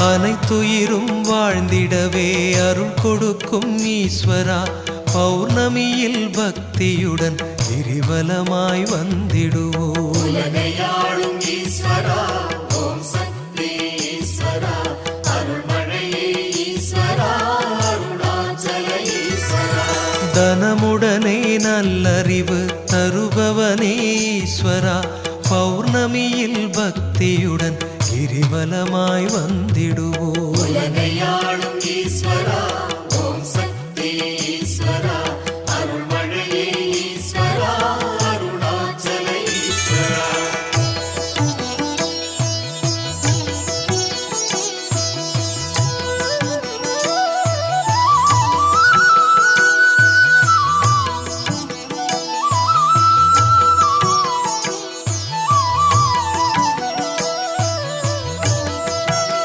அனைத்துயிரும் வாழ்ந்திடவே அருள் கொடுக்கும் ஈஸ்வரா, பௌர்ணமியில் பக்தியுடன் கிரிவலமாய் வந்திடுவோம். உலகையாளும் ஈஸ்வரா, ஓம் சக்தி ஈஸ்வரா, அருள்மழையே ஈஸ்வரா, அருணாச்சல ஈஸ்வரா. தனமுடனே நல்லறிவு தருபவனே ஈஸ்வரா, பௌர்ணமியில் பக்தியுடன் கிரிவலமாய் வந்திடுவோம்.